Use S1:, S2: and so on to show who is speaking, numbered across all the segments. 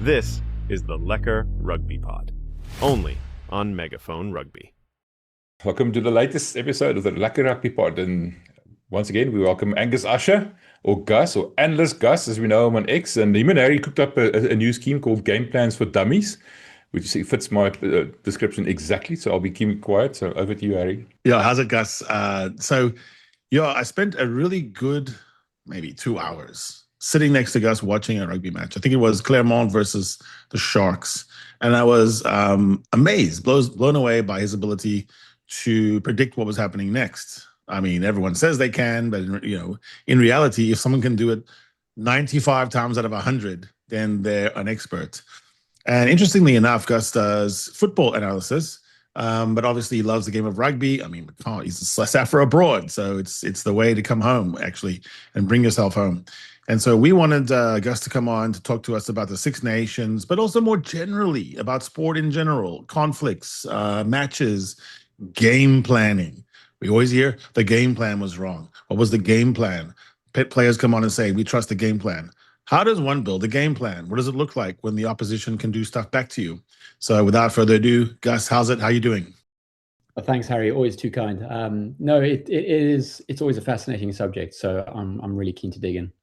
S1: This is the Lekker Rugby Pod, only on Megafoon Rugby.
S2: Welcome to the latest episode of the Lekker Rugby Pod. And once again, we welcome Angus Usher, or Gus, or Analyst Gus, as we know him on X. And him and Harry cooked up a new scheme called Game Plans for Dummies, which fits my description exactly. So I'll be keeping quiet. So over to you, Harry.
S3: Yeah, how's it, Gus? I spent a really good, maybe 2 hours sitting next to Gus watching a rugby match. I think it was Clermont versus the Sharks. And I was amazed, blown away by his ability to predict what was happening next. I mean, everyone says they can, but in reality, if someone can do it 95 times out of 100, then they're an expert. And interestingly enough, Gus does football analysis, but obviously he loves the game of rugby. I mean, he's a Safra abroad, so it's the way to come home, actually, and bring yourself home. And so we wanted Gus to come on to talk to us about the Six Nations, but also more generally about sport in general, conflicts, matches, game planning. We always hear the game plan was wrong. What was the game plan? Players come on and say, we trust the game plan. How does one build a game plan? What does it look like when the opposition can do stuff back to you? So without further ado, Gus, how's it? How are you doing?
S4: Well, thanks, Harry. Always too kind. No, it's always a fascinating subject. So I'm really keen to dig in.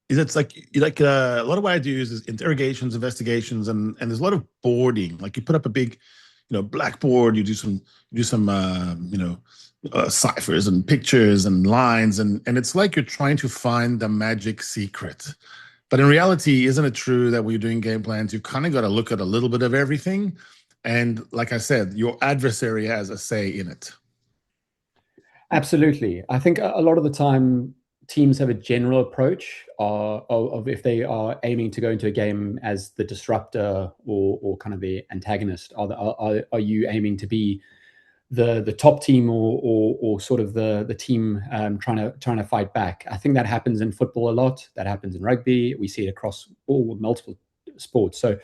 S3: It's like a lot of what I do is interrogations, investigations, and there's a lot of boarding. Like you put up a big, blackboard. You do some ciphers and pictures and lines, and it's like you're trying to find the magic secret. But in reality, isn't it true that when you're doing game plans, you kind of got to look at a little bit of everything? And like I said, your adversary has a say in it.
S4: Absolutely. I think a lot of the time teams have a general approach of if they are aiming to go into a game as the disruptor or kind of the antagonist. Are you aiming to be the top team or sort of the team trying to fight back? I think that happens in football a lot. That happens in rugby. We see it across multiple sports. So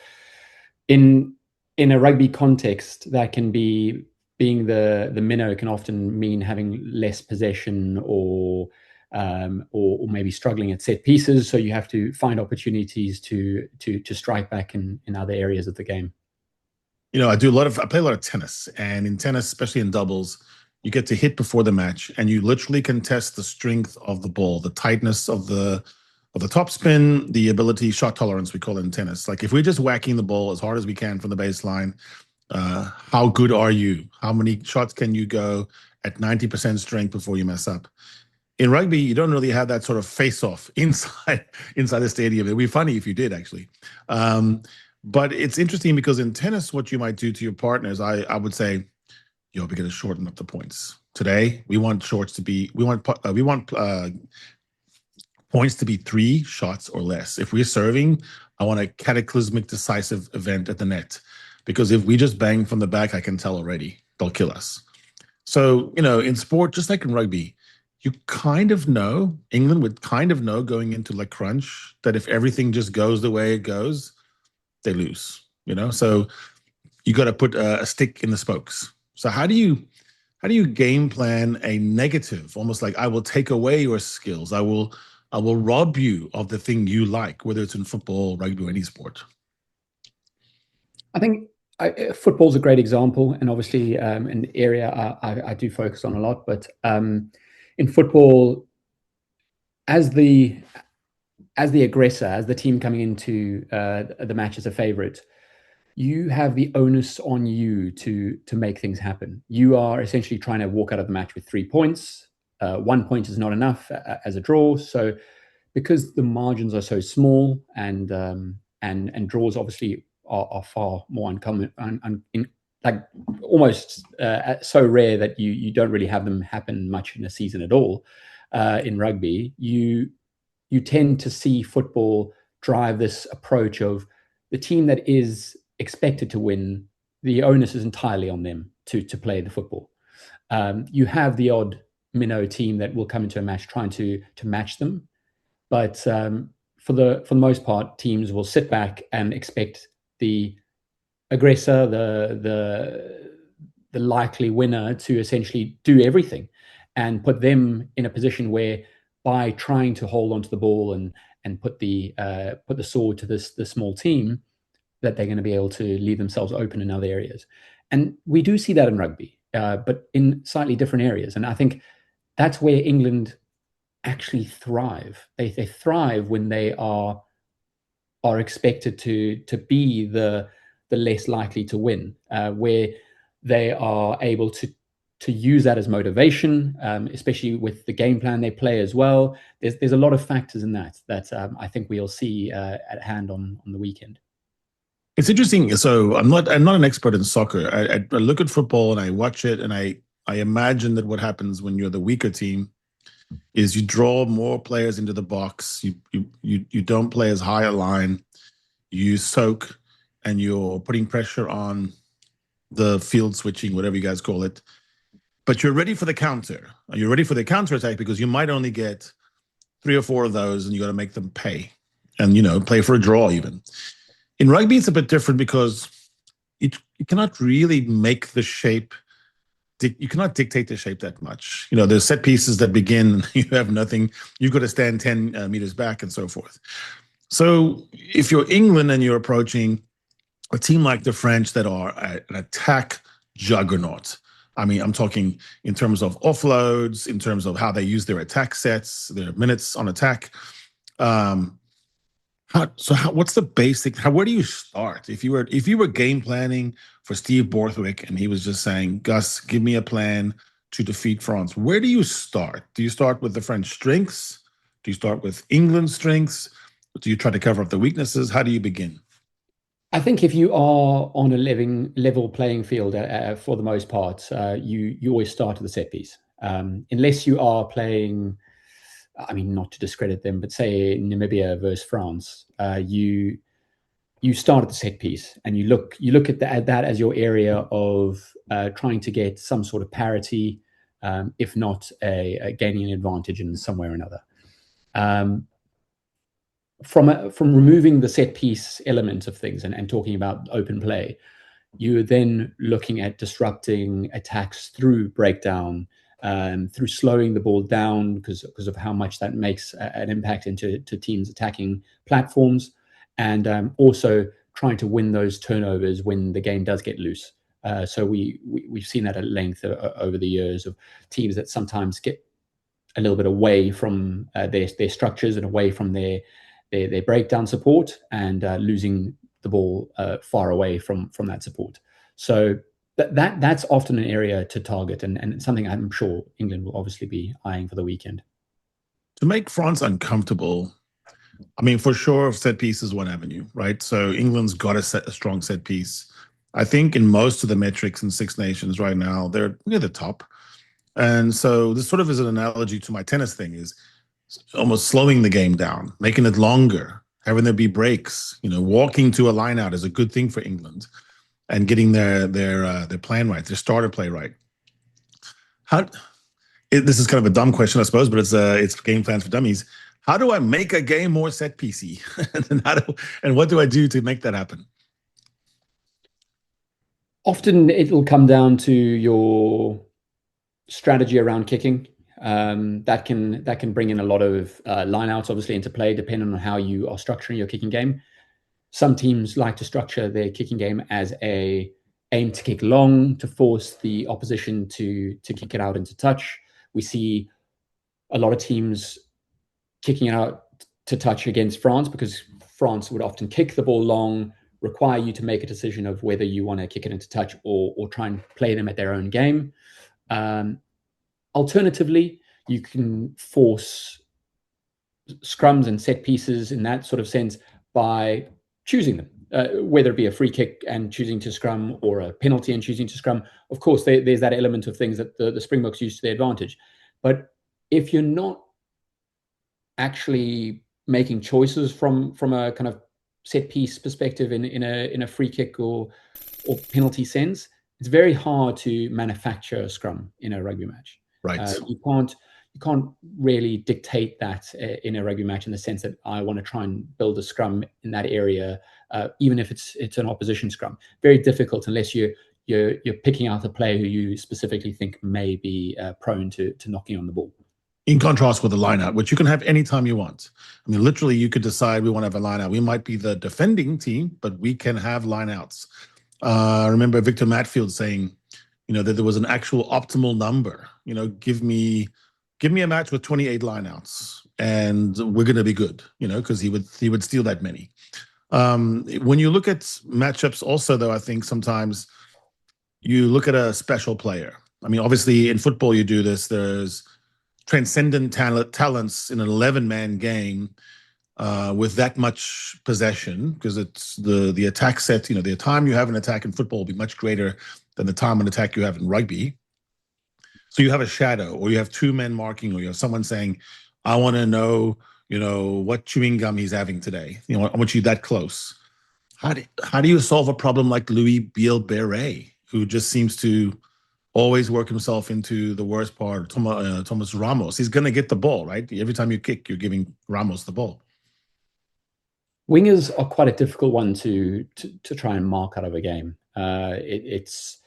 S4: in a rugby context, that can be being the minnow can often mean having less possession or maybe struggling at set pieces. So you have to find opportunities to strike back in other areas of the game.
S3: I play a lot of tennis, and in tennis, especially in doubles, you get to hit before the match, and you literally can test the strength of the ball, the tightness of the topspin, the ability, shot tolerance, we call it in tennis. Like if we're just whacking the ball as hard as we can from the baseline, how good are you? How many shots can you go at 90% strength before you mess up? In rugby, you don't really have that sort of face-off inside the stadium. It'd be funny if you did, actually. But it's interesting because in tennis, what you might do to your partners, I would say, we're going to shorten up the points. Today, we want points to be 3 shots or less. If we're serving, I want a cataclysmic, decisive event at the net. Because if we just bang from the back, I can tell already, they'll kill us. So, in sport, just like in rugby, you kind of know, England would kind of know going into like crunch, that if everything just goes the way it goes, they lose, So you got to put a stick in the spokes. So how do you game plan a negative, almost like I will take away your skills. I will rob you of the thing you like, whether it's in football, rugby, or any sport.
S4: I think football is a great example, and obviously an area I do focus on a lot. But in football, as the aggressor, as the team coming into the match as a favorite, you have the onus on you to make things happen. You are essentially trying to walk out of the match with 3 points. 1 point is not enough as a draw. So because the margins are so small and draws obviously are far more uncommon, like almost so rare that you don't really have them happen much in a season at all. In rugby, you tend to see football drive this approach of the team that is expected to win, the onus is entirely on them to play the football. You have the odd minnow team that will come into a match trying to match them, but for the most part, teams will sit back and expect the aggressor, the likely winner, to essentially do everything and put them in a position where, by trying to hold onto the ball and put the sword to the small team, that they're going to be able to leave themselves open in other areas. And we do see that in rugby, but in slightly different areas. And I think that's where England actually thrive. They thrive when they are expected to be the less likely to win, where they are able to use that as motivation, especially with the game plan they play as well. There's a lot of factors in that I think we'll see at hand on the weekend.
S3: It's interesting. So I'm not an expert in soccer. I look at football and I watch it, and I imagine that what happens when you're the weaker team is you draw more players into the box. You don't play as high a line. You soak, and you're putting pressure on the field switching, whatever you guys call it. But you're ready for the counter. You're ready for the counter attack because you might only get 3 or 4 of those, and you got to make them pay, and play for a draw even. In rugby, it's a bit different because you cannot really make the shape. You cannot dictate the shape that much. There's set pieces that begin, you have nothing. You've got to stand 10 meters back and so forth. So if you're England and you're approaching a team like the French that are an attack juggernaut, I mean, I'm talking in terms of offloads, in terms of how they use their attack sets, their minutes on attack. What's the basic? Where do you start? If you were game planning for Steve Borthwick and he was just saying, Gus, give me a plan to defeat France, where do you start? Do you start with the French strengths? Do you start with England's strengths? Do you try to cover up the weaknesses? How do you begin?
S4: I think if you are on a level playing field, for the most part, you always start at the set piece, unless you are playing. I mean, not to discredit them, but say Namibia versus France, you start at the set piece and you look at that as your area of trying to get some sort of parity, if not a gaining an advantage in some way or another. From removing the set piece element of things and talking about open play, you're then looking at disrupting attacks through breakdown, through slowing the ball down because of how much that makes an impact into teams' attacking platforms, and also trying to win those turnovers when the game does get loose. So we've seen that at length over the years of teams that sometimes get a little bit away from their structures and away from their breakdown support and losing the ball far away from that support. So that's often an area to target, and something I'm sure England will obviously be eyeing for the weekend.
S3: To make France uncomfortable, I mean, for sure, set piece is one avenue, right? So England's got a strong set piece. I think in most of the metrics in Six Nations right now, they're near the top. And so this sort of is an analogy to my tennis thing, is almost slowing the game down, making it longer, having there be breaks. Walking to a line out is a good thing for England, and getting their plan right, their starter play right. This is kind of a dumb question, I suppose, but it's game plans for dummies. How do I make a game more set piecey? and what do I do to make that happen?
S4: Often it'll come down to your strategy around kicking. That can bring in a lot of lineouts, obviously, into play, depending on how you are structuring your kicking game. Some teams like to structure their kicking game as a aim to kick long to force the opposition to kick it out into touch. We see a lot of teams kicking it out to touch against France because France would often kick the ball long, require you to make a decision of whether you want to kick it into touch or try and play them at their own game. Alternatively, you can force scrums and set pieces in that sort of sense by choosing them, whether it be a free kick and choosing to scrum or a penalty and choosing to scrum. Of course, there's that element of things that the Springboks use to their advantage. But if you're not actually making choices from a kind of set piece perspective in a free kick or penalty sense, it's very hard to manufacture a scrum in a rugby match.
S3: Right.
S4: You can't really dictate that in a rugby match in the sense that I want to try and build a scrum in that area, even if it's an opposition scrum. Very difficult unless you're picking out a player who you specifically think may be prone to knocking on the ball.
S3: In contrast with a line-out, which you can have anytime you want. I mean, literally, you could decide we want to have a line-out. We might be the defending team, but we can have line-outs. I remember Victor Matfield saying, that there was an actual optimal number. Give me a match with 28 line-outs, and we're going to be good. Because he would steal that many. When you look at matchups, also though, I think sometimes you look at a special player. I mean, obviously in football you do this. There's transcendent talents in an 11-man game with that much possession, because it's the attack set. The time you have an attack in football will be much greater than the time an attack you have in rugby. So you have a shadow, or you have two men marking, or you have someone saying, I want to know, what chewing gum he's having today. I want you that close. How do you solve a problem like Louis Biel-Beret, who just seems to always work himself into the worst part? Thomas Ramos, he's going to get the ball, right? Every time you kick, you're giving Ramos the ball.
S4: Wingers are quite a difficult one to try and mark out of a game. It's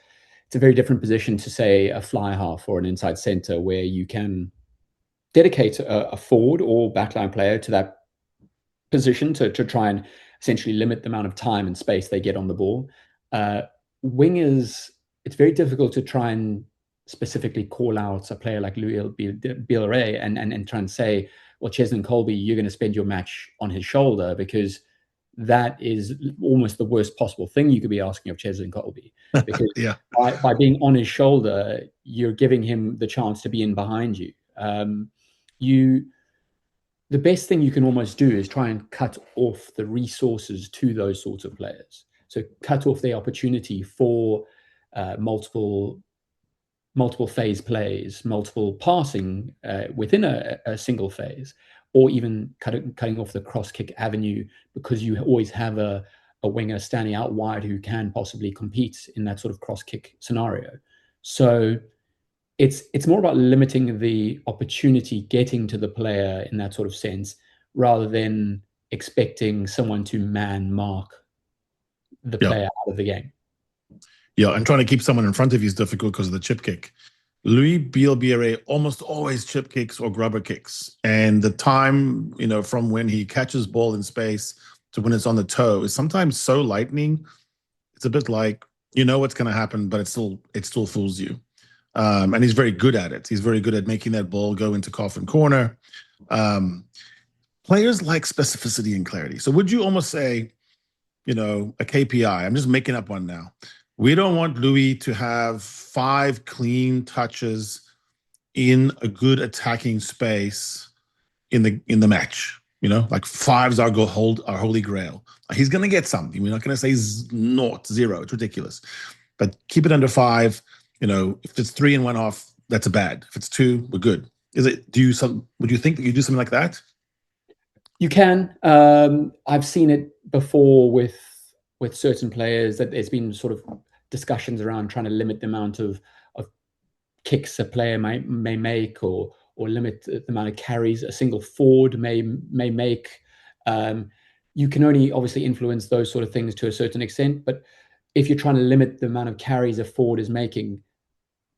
S4: a very different position to, say, a fly half or an inside center, where you can dedicate a forward or backline player to that position to try and essentially limit the amount of time and space they get on the ball. Wingers, it's very difficult to try and specifically call out a player like Louis Biel-Beret and try and say, well, Cheslin Colby, you're going to spend your match on his shoulder, because that is almost the worst possible thing you could be asking of Cheslin Colby. Because by being on his shoulder, you're giving him the chance to be in behind you. The best thing you can almost do is try and cut off the resources to those sorts of players. So cut off the opportunity for multiple phase plays, multiple passing within a single phase, or even cutting off the cross kick avenue, because you always have a winger standing out wide who can possibly compete in that sort of cross kick scenario. So it's more about limiting the opportunity getting to the player in that sort of sense, rather than expecting someone to man mark the player out of the game.
S3: Yeah, and trying to keep someone in front of you is difficult because of the chip kick. Louis Biel-Beret almost always chip kicks or grubber kicks. And the time, from when he catches ball in space to when it's on the toe is sometimes so lightning. It's a bit like, what's going to happen, but it still fools you. And he's very good at it. He's very good at making that ball go into coffin corner. Players like specificity and clarity. So would you almost say, a KPI? I'm just making up one now. We don't want Louis to have 5 clean touches in a good attacking space in the match. Like 5's our holy grail. He's going to get something. We're not going to say 0. It's ridiculous. But keep it under 5. If it's 3 and 1 off, that's a bad. If it's 2, we're good. Would you think that you do something like that?
S4: You can. I've seen it before with certain players, that there's been sort of discussions around trying to limit the amount of kicks a player may make, or limit the amount of carries a single forward may make. You can only obviously influence those sort of things to a certain extent, but if you're trying to limit the amount of carries a forward is making,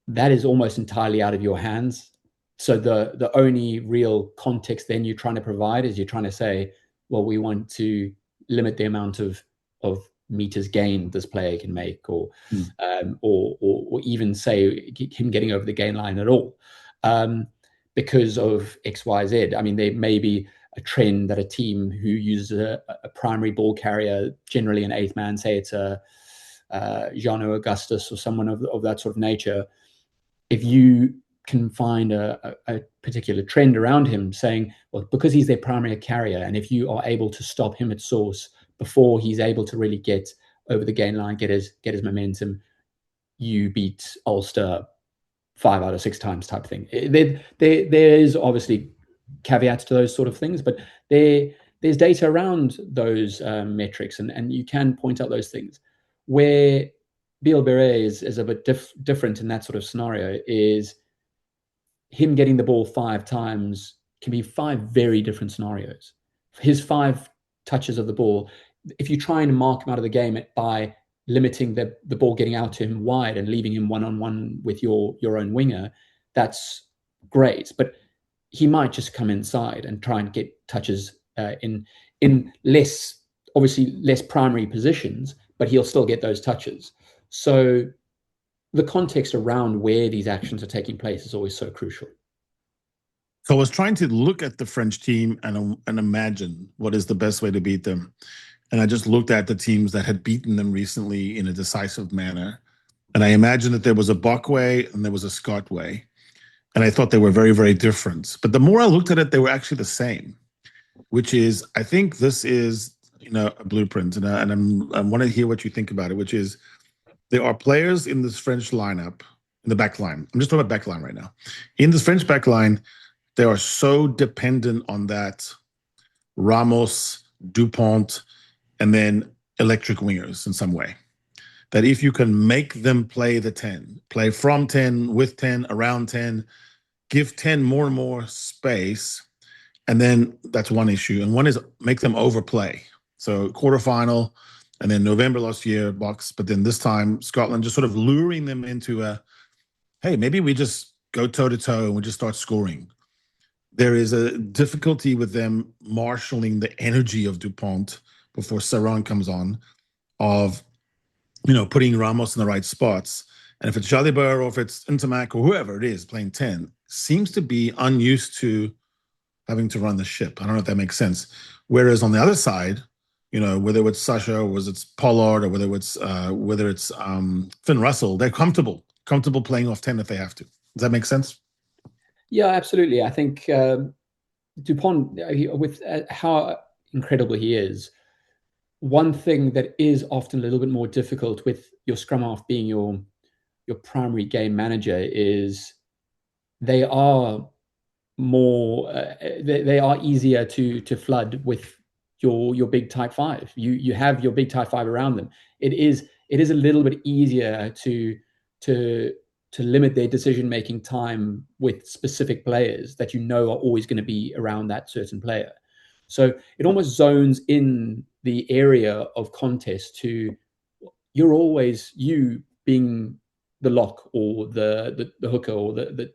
S4: that is almost entirely out of your hands. So the only real context then you're trying to provide is you're trying to say, well, we want to limit the amount of meters gained this player can make, or even say him getting over the gain line at all, because of X, Y, Z. I mean, there may be a trend that a team who uses a primary ball carrier, generally an 8th man, say it's a Jano Augustus or someone of that sort of nature. If you can find a particular trend around him, saying, well, because he's their primary carrier, and if you are able to stop him at source before he's able to really get over the gain line, get his momentum, you beat Ulster 5 out of 6 times type thing. There is obviously caveats to those sort of things, but there's data around those metrics, and you can point out those things. Where Biel-Beret is a bit different in that sort of scenario is him getting the ball 5 times can be 5 very different scenarios. His 5 touches of the ball, if you try and mark him out of the game by limiting the ball getting out to him wide and leaving him one-on-one with your own winger, that's great. But he might just come inside and try and get touches in less, obviously less primary positions, but he'll still get those touches. So the context around where these actions are taking place is always so crucial.
S3: So I was trying to look at the French team and imagine what is the best way to beat them. And I just looked at the teams that had beaten them recently in a decisive manner. And I imagined that there was a Bok way and there was a Scott way. And I thought they were very, very different. But the more I looked at it, they were actually the same, which is, I think this is, a blueprint. And I want to hear what you think about it, which is there are players in this French lineup, in the back line. I'm just talking about back line right now. In this French back line, they are so dependent on that Ramos, Dupont, and then electric wingers in some way, that if you can make them play the 10, play from 10, with 10, around 10, give 10 more and more space, and then that's one issue. And one is make them overplay. So quarterfinal, and then November last year, box, but then this time Scotland just sort of luring them into hey, maybe we just go toe-to-toe and we just start scoring. There is a difficulty with them marshalling the energy of Dupont before Saran comes on, of putting Ramos in the right spots. And if it's Jalibert or if it's Intermac or whoever it is playing 10, seems to be unused to having to run the ship. I don't know if that makes sense. Whereas on the other side, whether it's Sasha or whether it's Pollard or whether it's Finn Russell, they're comfortable playing off 10 if they have to. Does that make sense?
S4: Yeah, absolutely. I think Dupont, with how incredible he is, one thing that is often a little bit more difficult with your scrum half being your primary game manager is they are more they are easier to flood with your big tight five. You have your big tight five around them. It is a little bit easier to limit their decision-making time with specific players that are always going to be around that certain player. So it almost zones in the area of contest to you being the lock or the hooker or the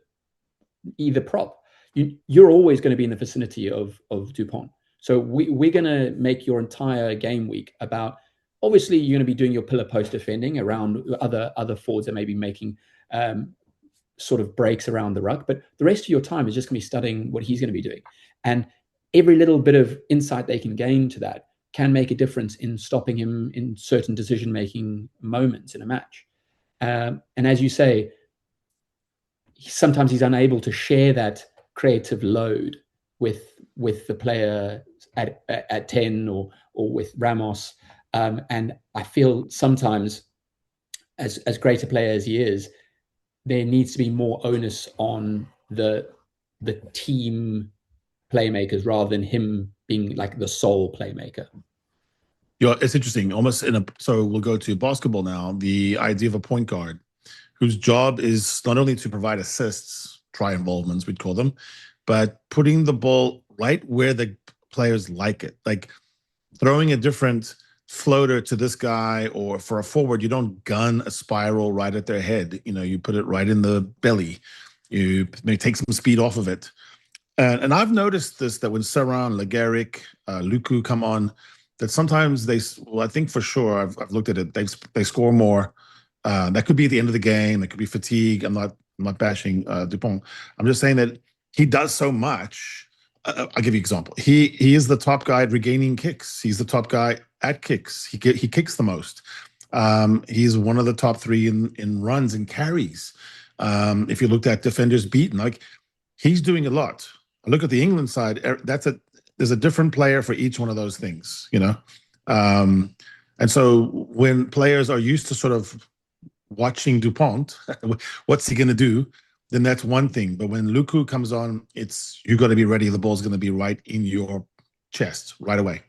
S4: either prop. You're always going to be in the vicinity of Dupont. So we're going to make your entire game week about, obviously you're going to be doing your pillar post defending around other forwards that may be making sort of breaks around the ruck, but the rest of your time is just going to be studying what he's going to be doing. And every little bit of insight they can gain to that can make a difference in stopping him in certain decision-making moments in a match. And as you say, sometimes he's unable to share that creative load with the player at 10 or with Ramos. And I feel sometimes, as great a player as he is, there needs to be more onus on the team playmakers rather than him being like the sole playmaker.
S3: Yeah, it's interesting. So we'll go to basketball now. The idea of a point guard whose job is not only to provide assists, try involvements, we'd call them, but putting the ball right where the players like it. Like throwing a different floater to this guy, or for a forward, you don't gun a spiral right at their head. You put it right in the belly. You may take some speed off of it. And I've noticed this, that when Saran, Legaric, Luku come on, that sometimes I think for sure, I've looked at it, they score more. That could be at the end of the game. It could be fatigue. I'm not bashing Dupont. I'm just saying that he does so much. I'll give you an example. He is the top guy at regaining kicks. He's the top guy at kicks. He kicks the most. He's one of the top 3 in runs and carries. If you looked at defenders beaten, like he's doing a lot. I look at the England side. There's a different player for each one of those things, and so when players are used to sort of watching Dupont, what's he going to do? Then that's one thing. But when Luku comes on, you got to be ready. The ball's going to be right in your chest right away.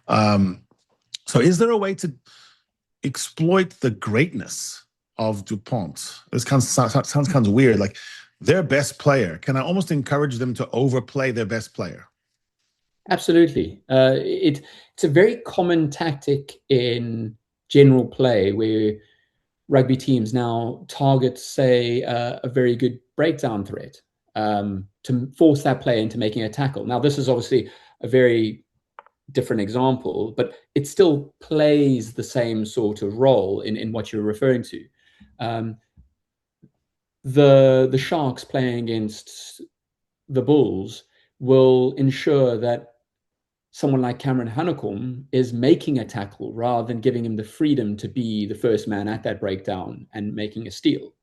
S3: So is there a way to exploit the greatness of Dupont? This sounds kind of weird. Like their best player, can I almost encourage them to overplay their best player?
S4: Absolutely. It's a very common tactic in general play where rugby teams now target, say, a very good breakdown threat. to force that player into making a tackle. Now, this is obviously a very different example, but it still plays the same sort of role in what you're referring to. The Sharks playing against the Bulls will ensure that someone like Cameron Hanekom is making a tackle rather than giving him the freedom to be the first man at that breakdown and making a steal.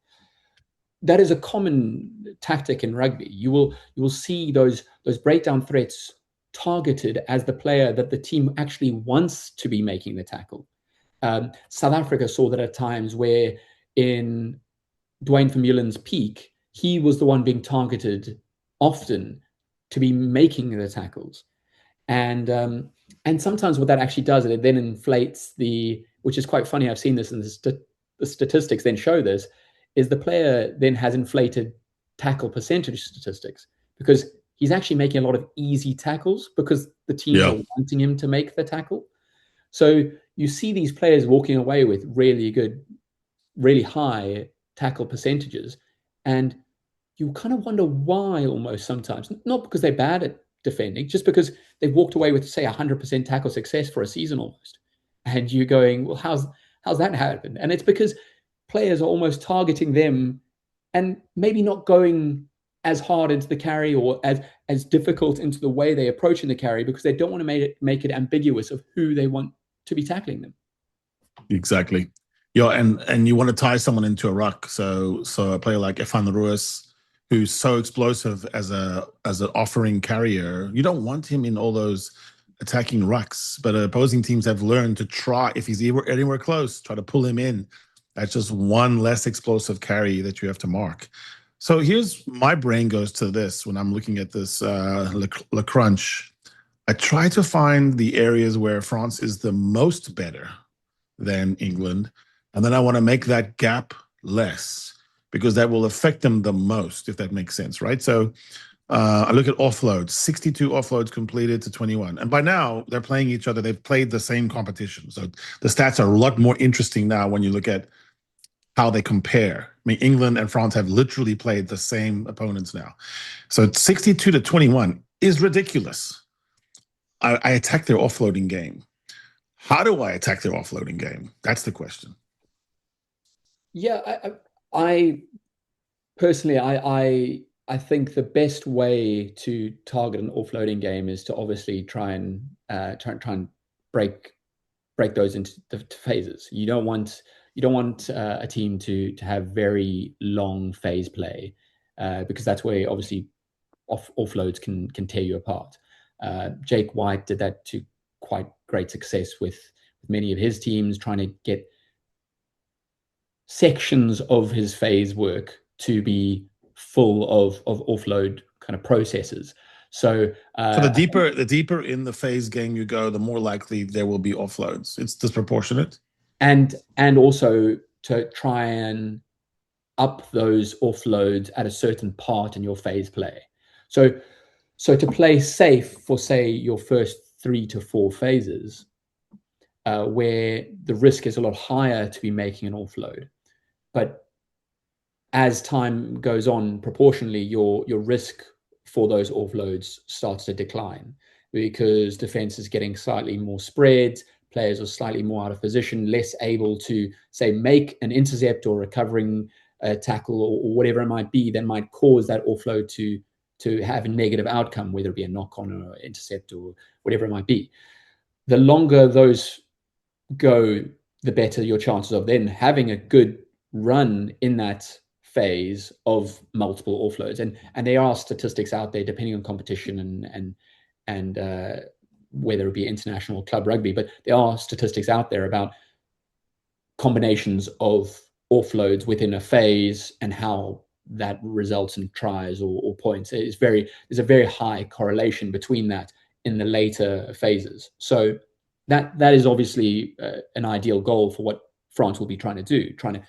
S4: That is a common tactic in rugby. You will see those breakdown threats targeted as the player that the team actually wants to be making the tackle. South Africa saw that at times where in Dwayne Vermeulen's peak, he was the one being targeted often to be making the tackles. And sometimes what that actually does, it then inflates which is quite funny, I've seen this in the statistics then show this, is the player then has inflated tackle percentage statistics because he's actually making a lot of easy tackles because the teams are wanting him to make the tackle. So you see these players walking away with really good, really high tackle percentages. And you kind of wonder why almost sometimes, not because they're bad at defending, just because they've walked away with, say, 100% tackle success for a season almost. And you're going, well, how's that happened? And it's because players are almost targeting them and maybe not going as hard into the carry or as difficult into the way they approach in the carry because they don't want to make it ambiguous of who they want to be tackling them.
S3: Exactly. Yeah, and you want to tie someone into a ruck. So a player like Efan Ruiz, who's so explosive as an offering carrier, you don't want him in all those attacking rucks. But opposing teams have learned to try, if he's anywhere close, try to pull him in. That's just one less explosive carry that you have to mark. So here's my brain goes to this when I'm looking at this Le Crunch. I try to find the areas where France is the most better than England, and then I want to make that gap less because that will affect them the most, if that makes sense, right? So I look at offloads, 62 offloads completed to 21. And by now, they're playing each other. They've played the same competition. So the stats are a lot more interesting now when you look at how they compare. I mean, England and France have literally played the same opponents now. So 62 to 21 is ridiculous. I attack their offloading game. How do I attack their offloading game? That's the question.
S4: Yeah, I personally, I think the best way to target an offloading game is to obviously try and break those into the phases. You don't want a team to have very long phase play because that's where obviously offloads can tear you apart. Jake White did that to quite great success with many of his teams, trying to get sections of his phase work to be full of offload kind of processes. So
S3: the deeper in the phase game you go, the more likely there will be offloads. It's disproportionate.
S4: And also to try and up those offloads at a certain part in your phase play. So to play safe for, say, your first 3 to 4 phases, where the risk is a lot higher to be making an offload. But as time goes on, proportionally, your risk for those offloads starts to decline because defense is getting slightly more spread, players are slightly more out of position, less able to, say, make an intercept or recovering tackle or whatever it might be that might cause that offload to have a negative outcome, whether it be a knock-on or intercept or whatever it might be. The longer those go, the better your chances of then having a good run in that phase of multiple offloads. And there are statistics out there, depending on competition and whether it be international or club rugby, but there are statistics out there about combinations of offloads within a phase and how that results in tries or points. There's a very high correlation between that in the later phases. So that is obviously an ideal goal for what France will be trying to do, trying to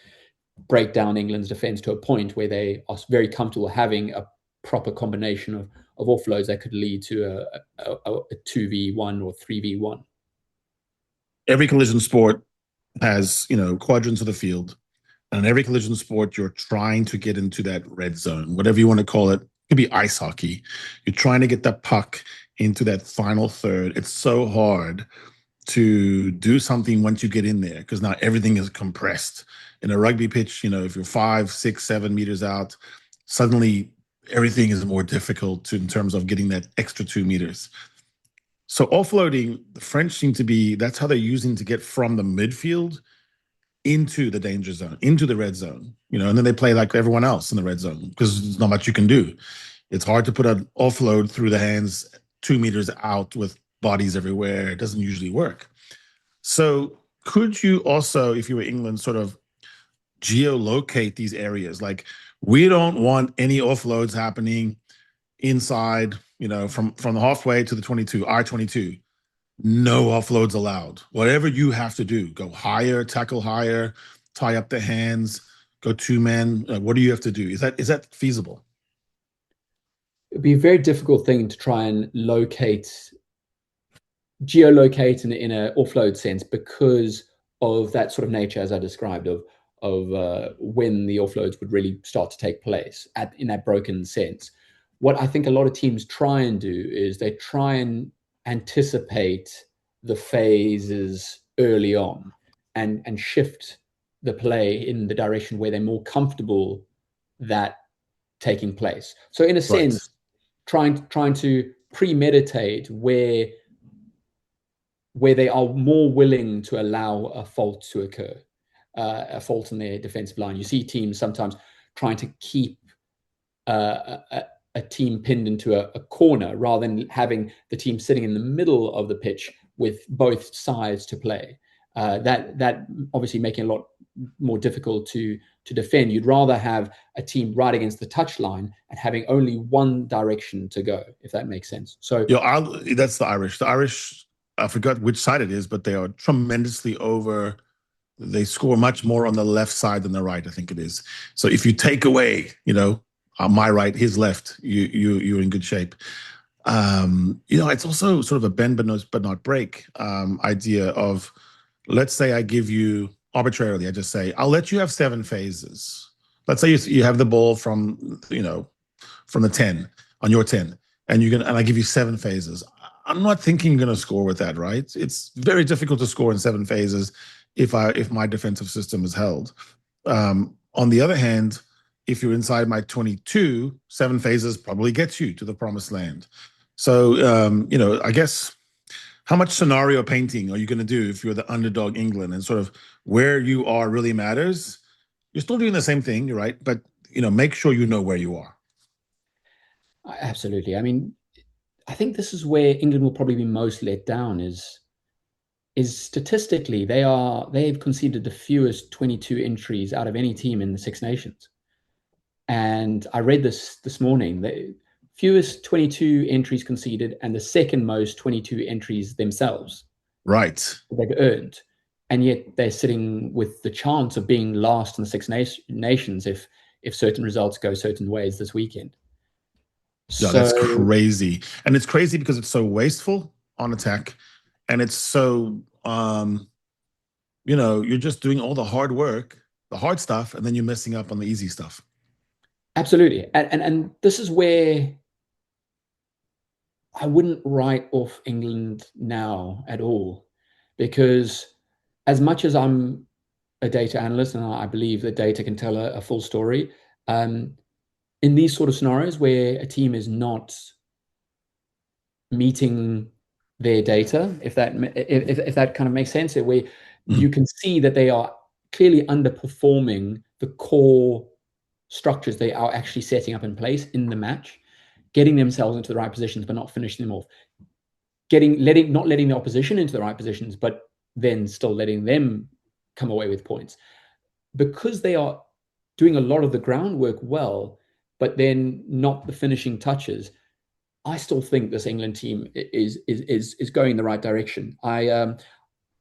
S4: break down England's defense to a point where they are very comfortable having a proper combination of offloads that could lead to a 2v1 or 3v1.
S3: Every collision sport has, quadrants of the field. And in every collision sport, you're trying to get into that red zone, whatever you want to call it. could be ice hockey. You're trying to get that puck into that final third. It's so hard to do something once you get in there because now everything is compressed. In a rugby pitch, if you're 5, 6, 7 meters out, suddenly everything is more difficult in terms of getting that extra 2 meters. So offloading, the French seem to be, that's how they're using to get from the midfield into the danger zone, into the red zone, and then they play like everyone else in the red zone because there's not much you can do. It's hard to put an offload through the hands 2 meters out with bodies everywhere. It doesn't usually work. So could you also, if you were England, sort of geolocate these areas? Like, we don't want any offloads happening inside, from the halfway to the 22, R22. No offloads allowed. Whatever you have to do, go higher, tackle higher, tie up the hands, go 2-man. What do you have to do? Is that feasible?
S4: It'd be a very difficult thing to try and geolocate in an offload sense because of that sort of nature, as I described, of when the offloads would really start to take place in that broken sense. What I think a lot of teams try and do is they try and anticipate the phases early on and shift the play in the direction where they're more comfortable that taking place. So in a sense, trying to premeditate where they are more willing to allow a fault to occur, a fault in their defensive line. You see teams sometimes trying to keep a team pinned into a corner rather than having the team sitting in the middle of the pitch with both sides to play. That obviously making it a lot more difficult to defend. You'd rather have a team right against the touchline and having only one direction to go, if that makes sense. So
S3: that's the Irish. The Irish, I forgot which side it is, but they are tremendously over. They score much more on the left side than the right, I think it is. So if you take away, my right, his left, you're in good shape. It's also sort of a bend but not break idea of, let's say I give you arbitrarily, I just say, I'll let you have 7 phases. Let's say you have the ball from the 10 on your 10, and I give you 7 phases. I'm not thinking you're going to score with that, right? It's very difficult to score in 7 phases if my defensive system is held. On the other hand, if you're inside my 22, 7 phases probably gets you to the promised land. So, I guess, how much scenario painting are you going to do if you're the underdog England, and sort of where you are really matters? You're still doing the same thing, right? But, make sure you know where you are.
S4: Absolutely. I mean, I think this is where England will probably be most let down is statistically, they've conceded the fewest 22 entries out of any team in the Six Nations. And I read this morning, the fewest 22 entries conceded and the second most 22 entries themselves.
S3: Right.
S4: They've earned. And yet they're sitting with the chance of being last in the Six Nations if certain results go certain ways this weekend.
S3: Yeah, that's crazy. And it's crazy because it's so wasteful on attack. And it's so, you're just doing all the hard work, the hard stuff, and then you're messing up on the easy stuff.
S4: Absolutely. And this is where I wouldn't write off England now at all, because as much as I'm a data analyst and I believe that data can tell a full story, in these sort of scenarios where a team is not meeting their data, if that kind of makes sense, where you can see that they are clearly underperforming the core structures they are actually setting up in place in the match, getting themselves into the right positions but not finishing them off, not letting the opposition into the right positions but then still letting them come away with points, because they are doing a lot of the groundwork well but then not the finishing touches. I still think this England team is going in the right direction. I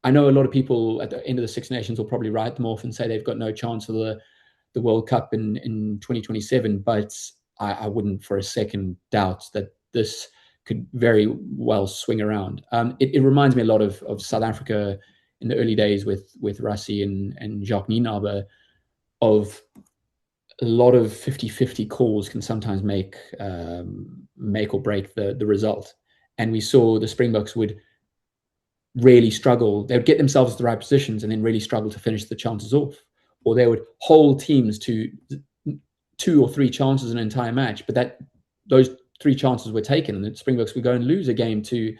S4: know a lot of people at the end of the Six Nations will probably write them off and say they've got no chance for the World Cup in 2027, but I wouldn't for a second doubt that this could very well swing around. It reminds me a lot of South Africa in the early days with Rassie and Jacques Nienaber, of a lot of 50-50 calls can sometimes make or break the result. And we saw the Springboks would really struggle. They would get themselves to the right positions and then really struggle to finish the chances off. Or they would hold teams to 2 or 3 chances in an entire match, but those 3 chances were taken, and the Springboks would go and lose a game to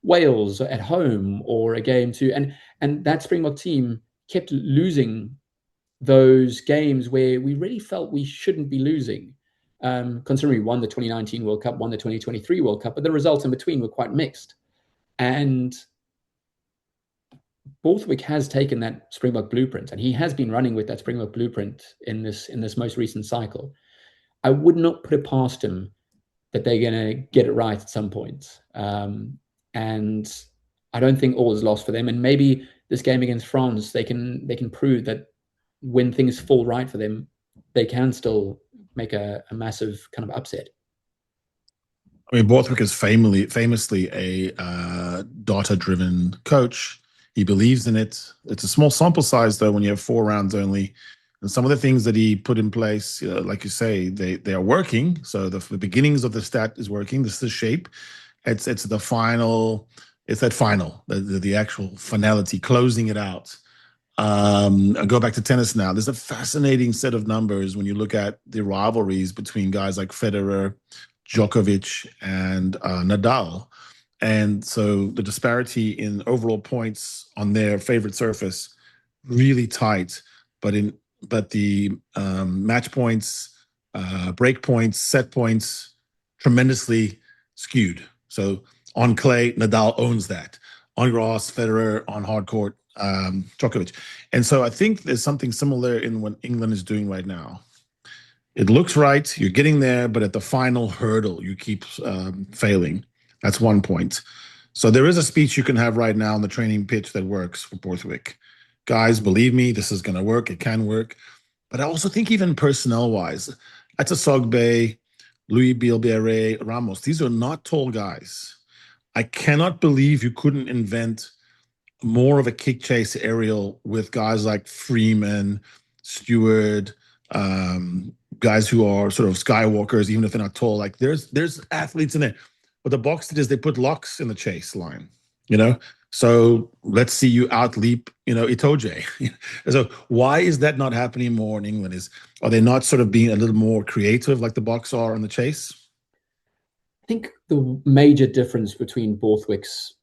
S4: Wales at home, or a game to, and that Springbok team kept losing those games where we really felt we shouldn't be losing. Considering we won the 2019 World Cup, won the 2023 World Cup, but the results in between were quite mixed. And Borthwick has taken that Springbok blueprint, and he has been running with that Springbok blueprint in this most recent cycle. I would not put it past him that they're going to get it right at some point. And I don't think all is lost for them. And maybe this game against France, they can prove that when things fall right for them, they can still make a massive kind of upset.
S3: I mean, Borthwick is famously a data-driven coach. He believes in it. It's a small sample size, though, when you have 4 rounds only. And some of the things that he put in place, like you say, they are working. So the beginnings of the stat is working. This is the shape. It's the final. It's that final, the actual finality, closing it out. I'll go back to tennis now. There's a fascinating set of numbers when you look at the rivalries between guys like Federer, Djokovic, and Nadal. And so the disparity in overall points on their favorite surface, really tight, but the match points, break points, set points, tremendously skewed. So on clay, Nadal owns that. On grass, Federer. On hard court, Djokovic. And so I think there's something similar in what England is doing right now. It looks right, you're getting there, but at the final hurdle, you keep failing. That's one point. So there is a speech you can have right now on the training pitch that works for Borthwick. Guys, believe me, this is going to work. It can work. But I also think even personnel-wise, that's a Sogbe, Louis Bilbere, Ramos. These are not tall guys. I cannot believe you couldn't invent more of a kick chase aerial with guys like Freeman, Stewart, guys who are sort of skywalkers, even if they're not tall. Like there's athletes in there. But the box it is, they put locks in the chase line, So let's see you outleap, Itoje. So why is that not happening more in England? Are they not sort of being a little more creative like the Boks are on the chase?
S4: I think the major difference between Borthwick's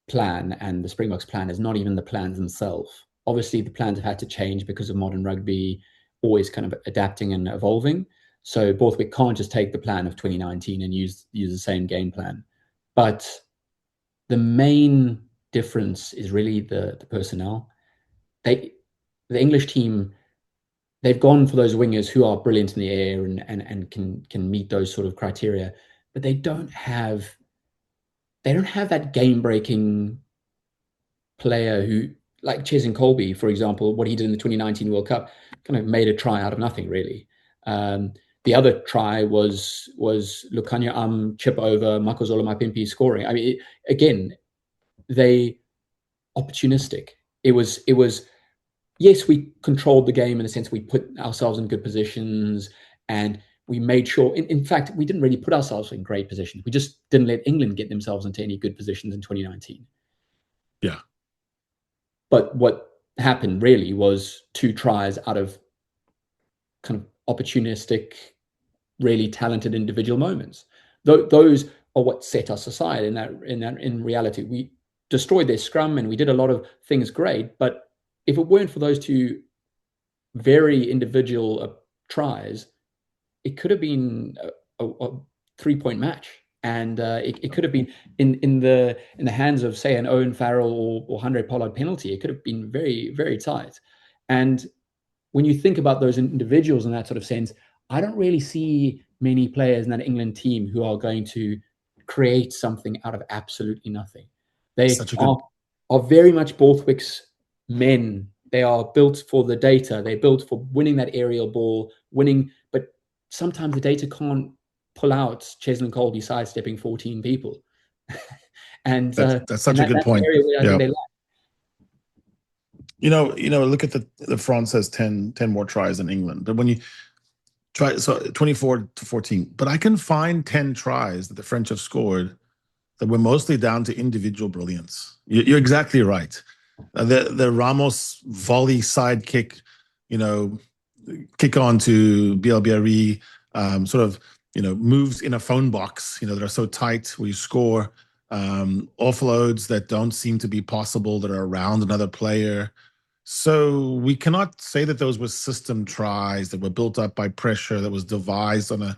S4: plan and the Springboks plan is not even the plans themselves. Obviously, the plans have had to change because of modern rugby always kind of adapting and evolving. So Borthwick can't just take the plan of 2019 and use the same game plan. But the main difference is really the personnel. The English team, they've gone for those wingers who are brilliant in the air and can meet those sort of criteria, but they don't have that game-breaking player who, like Cheslin Kolbe, for example, what he did in the 2019 World Cup, kind of made a try out of nothing, really. The other try was Lukanya chip over Makozola Mapimpi scoring. I mean, again, they opportunistic. It was yes, we controlled the game in a sense. We put ourselves in good positions and we made sure. In fact, we didn't really put ourselves in great positions. We just didn't let England get themselves into any good positions in 2019.
S3: Yeah.
S4: But what happened really was 2 tries out of kind of opportunistic, really talented individual moments. Those are what set us aside. In reality, we destroyed their scrum and we did a lot of things great. But if it weren't for those 2 very individual tries, it could have been a 3-point match, and it could have been in the hands of, say, an Owen Farrell or Handré Pollard penalty. It could have been very, very tight. And when you think about those individuals in that sort of sense, I don't really see many players in that England team who are going to create something out of absolutely nothing. They are very much Borthwick's men. They are built for the data. They're built for winning that aerial ball, but sometimes the data can't pull out Cheslin Kolbe sidestepping 14 people. And
S3: that's such a good point.
S4: I think they lack.
S3: Look at the France has 10 more tries than England. But when So 24-14. But I can find 10 tries that the French have scored that were mostly down to individual brilliance. You're exactly right. The Ramos volley side kick, kick on to BLBRE, sort of, moves in a phone box, that are so tight where you score, offloads that don't seem to be possible that are around another player. So we cannot say that those were system tries that were built up by pressure that was devised on a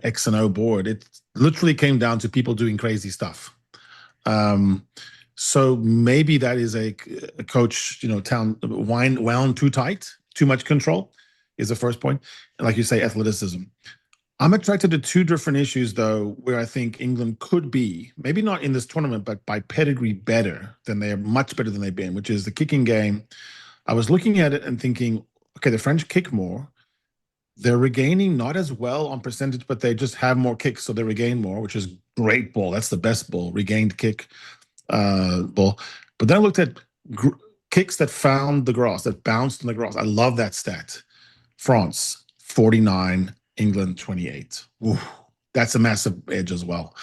S3: X and O board. It literally came down to people doing crazy stuff. So maybe that is a coach, wound too tight, too much control is the first point. And like you say, athleticism. I'm attracted to two different issues, though, where I think England could be, maybe not in this tournament, but by pedigree much better than they've been, which is the kicking game. I was looking at it and thinking, okay, the French kick more. They're regaining not as well on percentage, but they just have more kicks, so they regain more, which is great ball. That's the best ball, regained kick ball. But then I looked at kicks that found the grass, that bounced on the grass. I love that stat. France, 49, England, 28. Ooh, that's a massive edge as well.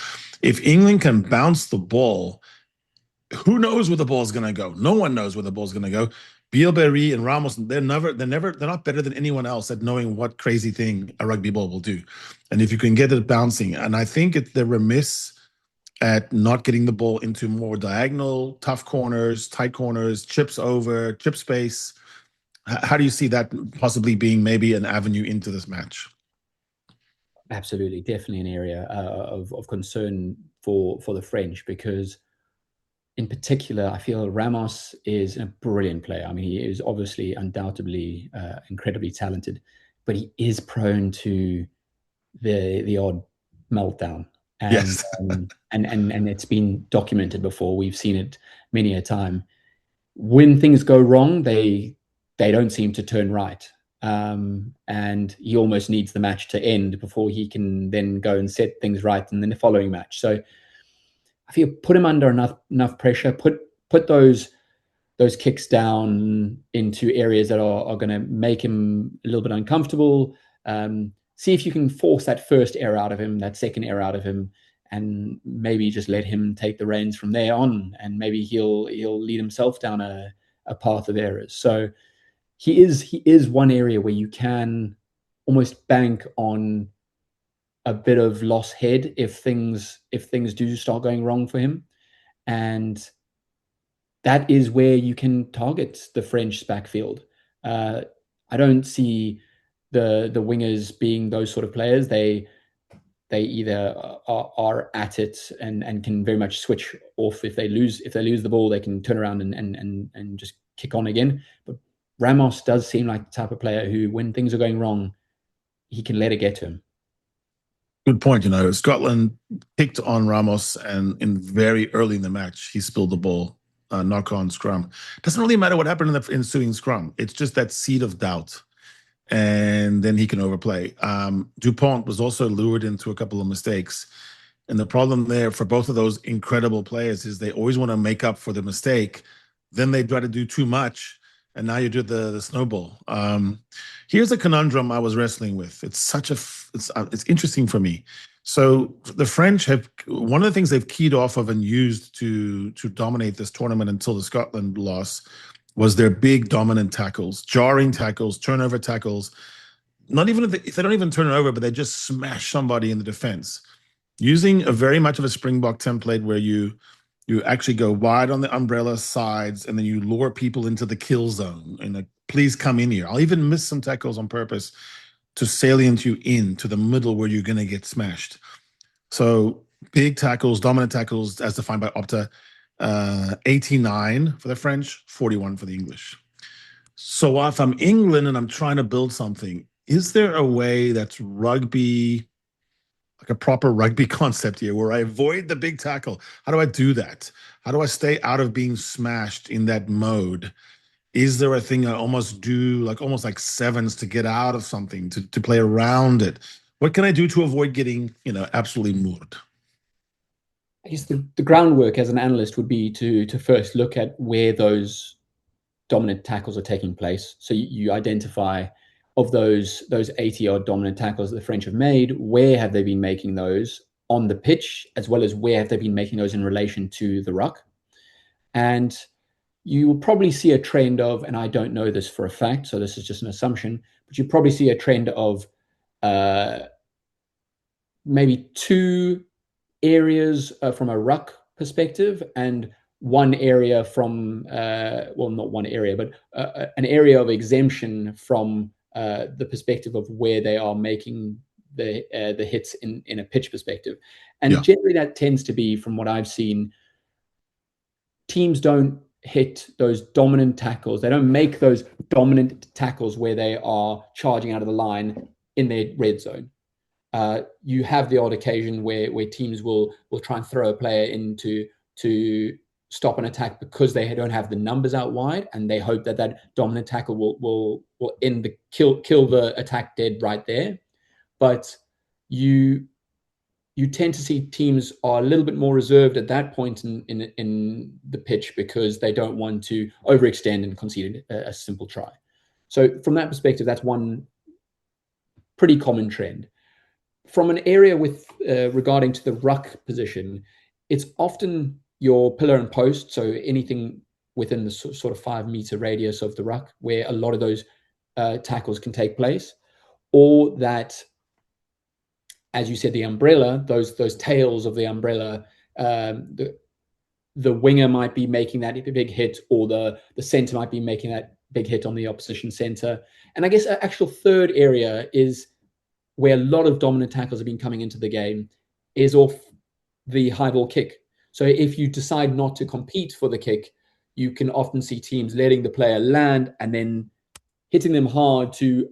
S3: If England can bounce the ball, who knows where the ball is going to go? No one knows where the ball is going to go. Bielberry and Ramos, they're not better than anyone else at knowing what crazy thing a rugby ball will do. And if you can get it bouncing, and I think they're remiss at not getting the ball into more diagonal, tough corners, tight corners, chips over, chip space. How do you see that possibly being maybe an avenue into this match?
S4: Absolutely, definitely an area of concern for the French, because in particular, I feel Ramos is a brilliant player. I mean, he is obviously undoubtedly incredibly talented, but he is prone to the odd meltdown. And,
S3: yes.
S4: and it's been documented before. We've seen it many a time. When things go wrong, they don't seem to turn right. And he almost needs the match to end before he can then go and set things right in the following match. So I feel put him under enough pressure, put those kicks down into areas that are going to make him a little bit uncomfortable. See if you can force that first error out of him, that second error out of him, and maybe just let him take the reins from there on, and maybe he'll lead himself down a path of errors. So he is one area where you can almost bank on a bit of lost head if things do start going wrong for him. And that is where you can target the French backfield. I don't see the wingers being those sort of players. They either are at it and can very much switch off. If they lose the ball, they can turn around and just kick on again. But Ramos does seem like the type of player who, when things are going wrong, he can let it get to him.
S3: Good point. Scotland picked on Ramos, and very early in the match, he spilled the ball, knock on scrum. Doesn't really matter what happened in the ensuing scrum. It's just that seed of doubt, and then he can overplay. Dupont was also lured into a couple of mistakes. And the problem there for both of those incredible players is they always want to make up for the mistake. Then they try to do too much, and now you do the snowball. Here's a conundrum I was wrestling with. It's interesting for me. So the French have, one of the things they've keyed off of and used to dominate this tournament until the Scotland loss was their big dominant tackles, jarring tackles, turnover tackles. Not even if they don't even turn it over, but they just smash somebody in the defense, using a very much of a Springbok template where you actually go wide on the umbrella sides, and then you lure people into the kill zone. And please come in here. I'll even miss some tackles on purpose to salient you into the middle where you're going to get smashed. So big tackles, dominant tackles, as defined by Opta, 89 for the French, 41 for the English. So if I'm England and I'm trying to build something, is there a way that's rugby, like a proper rugby concept here, where I avoid the big tackle? How do I do that? How do I stay out of being smashed in that mode? Is there a thing I almost do, almost like sevens, to get out of something, to play around it? What can I do to avoid getting, absolutely moored?
S4: I guess the groundwork as an analyst would be to first look at where those dominant tackles are taking place. So you identify of those 80 odd dominant tackles that the French have made, where have they been making those on the pitch, as well as where have they been making those in relation to the ruck? And you will probably see a trend of, and I don't know this for a fact, so this is just an assumption, but you probably see a trend of maybe 2 areas from a ruck perspective and one area from, well, not one area, but an area of exemption from the perspective of where they are making the hits in a pitch perspective. And generally that tends to be, from what I've seen, teams don't hit those dominant tackles. They don't make those dominant tackles where they are charging out of the line in their red zone. You have the odd occasion where teams will try and throw a player in to stop an attack because they don't have the numbers out wide, and they hope that dominant tackle will end the kill the attack dead right there. But you tend to see teams are a little bit more reserved at that point in the pitch because they don't want to overextend and concede a simple try. So from that perspective, that's one pretty common trend. From an area with regarding to the ruck position, it's often your pillar and post, so anything within the sort of 5 meter radius of the ruck where a lot of those tackles can take place, or that, as you said, the umbrella, those tails of the umbrella, the winger might be making that big hit, or the center might be making that big hit on the opposition center. And I guess an actual third area is where a lot of dominant tackles have been coming into the game, is off the high ball kick. So if you decide not to compete for the kick, you can often see teams letting the player land and then hitting them hard to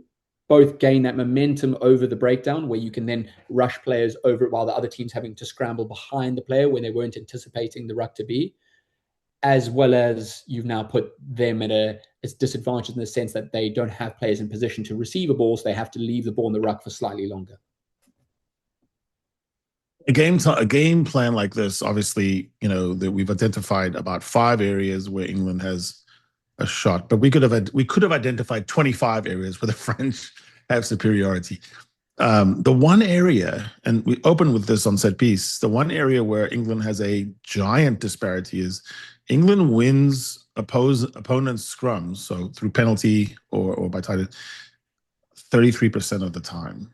S4: both gain that momentum over the breakdown, where you can then rush players over it while the other team's having to scramble behind the player when they weren't anticipating the ruck to be, as well as you've now put them at a disadvantage in the sense that they don't have players in position to receive a ball, so they have to leave the ball in the ruck for slightly longer.
S3: A game plan like this, obviously, that we've identified about 5 areas where England has a shot, but we could have identified 25 areas where the French have superiority. The one area, and we open with this on set piece, the one area where England has a giant disparity is England wins opponents' scrums, so through penalty or by title, 33% of the time.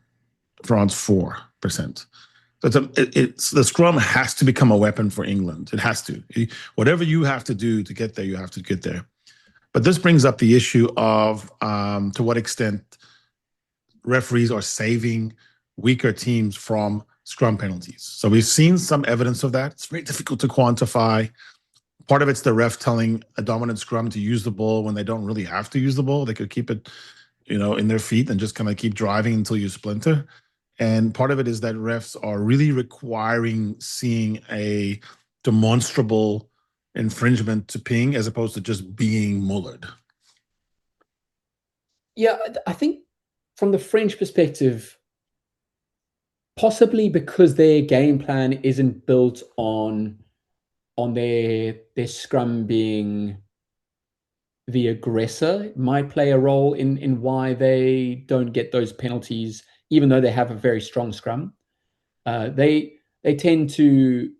S3: France 4%. So the scrum has to become a weapon for England. It has to. Whatever you have to do to get there, you have to get there. But this brings up the issue of to what extent referees are saving weaker teams from scrum penalties. So we've seen some evidence of that. It's very difficult to quantify. Part of it's the ref telling a dominant scrum to use the ball when they don't really have to use the ball. They could keep it, in their feet and just kind of keep driving until you splinter. And part of it is that refs are really requiring seeing a demonstrable infringement to ping as opposed to just being mullered.
S4: Yeah, I think from the French perspective, possibly because their game plan isn't built on their scrum being the aggressor, might play a role in why they don't get those penalties, even though they have a very strong scrum. They tend to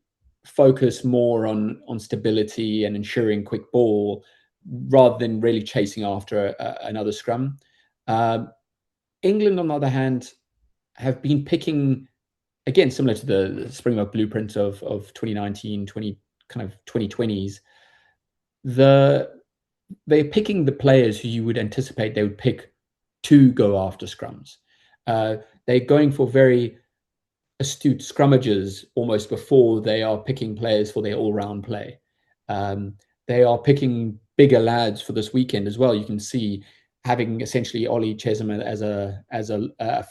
S4: focus more on stability and ensuring quick ball rather than really chasing after another scrum. England, on the other hand, have been picking, again, similar to the Springbok blueprint of 2019, 2020s. They're picking the players who you would anticipate they would pick to go after scrums. They're going for very astute scrummagers almost before they are picking players for their all-round play. They are picking bigger lads for this weekend as well. You can see having essentially Ollie Chesham as a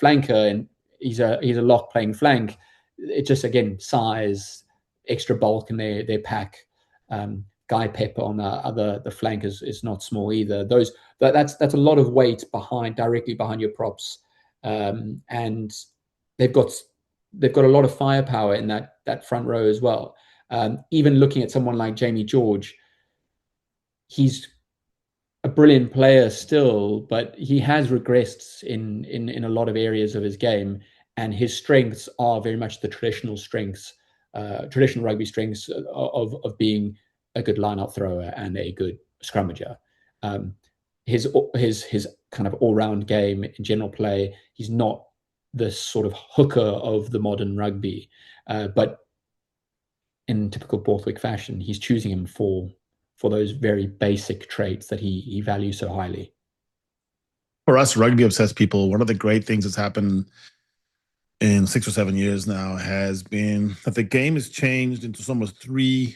S4: flanker, and he's a lock playing flank. It just, again, size, extra bulk in their pack. Guy Pepper on the flank is not small either. That's a lot of weight directly behind your props, and they've got a lot of firepower in that front row as well. Even looking at someone like Jamie George, he's brilliant player still, but he has regressed in a lot of areas of his game, and his strengths are very much the traditional strengths, traditional rugby strengths of being a good line-out thrower and a good scrummager. His kind of all-round game in general play, he's not the sort of hooker of the modern rugby, but in typical Borthwick fashion, he's choosing him for those very basic traits that he values so highly.
S3: For us rugby obsessed people, one of the great things that's happened in 6 or 7 years now has been that the game has changed into almost three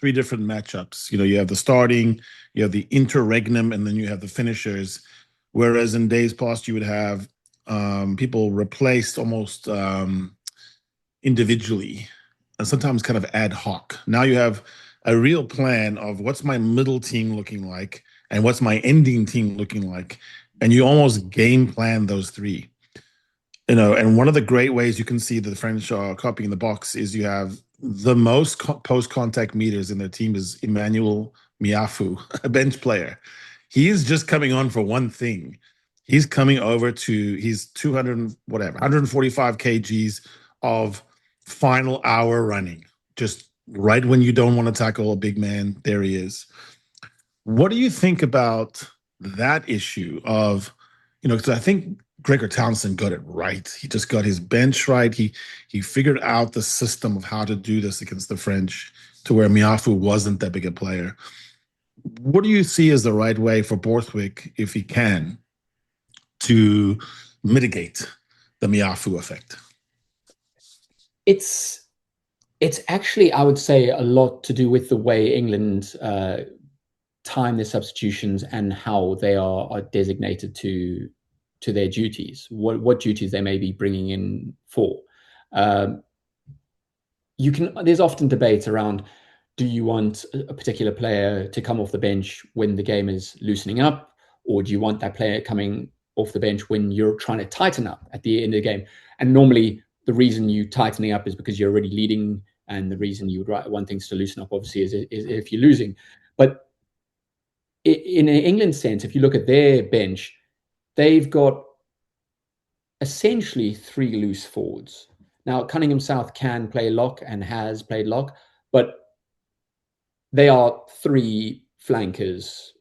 S3: different matchups. You have the starting, you have the interregnum, and then you have the finishers. Whereas in days past, you would have people replaced almost individually and sometimes kind of ad hoc. Now you have a real plan of what's my middle team looking like and what's my ending team looking like. And you almost game plan those three. And one of the great ways you can see that the French are copying the box is you have the most post-contact meters in their team is Emmanuel Miafu, a bench player. He is just coming on for one thing. He's coming over to, he's 145 kgs of final hour running. Just right when you don't want to tackle a big man, there he is. What do you think about that issue of, because I think Gregor Townsend got it right. He just got his bench right. He figured out the system of how to do this against the French to where Miafu wasn't that big a player. What do you see as the right way for Borthwick, if he can, to mitigate the Miafu effect?
S4: It's actually, I would say, a lot to do with the way England time their substitutions and how they are designated to their duties, what duties they may be bringing in for. There's often debate around, do you want a particular player to come off the bench when the game is loosening up, or do you want that player coming off the bench when you're trying to tighten up at the end of the game? And normally the reason you tightening up is because you're already leading, and the reason you would want things to loosen up obviously is if you're losing. But in an England sense, if you look at their bench, they've got essentially 3 loose forwards. Now, Cunningham South can play lock and has played lock, but they are 3 flankers,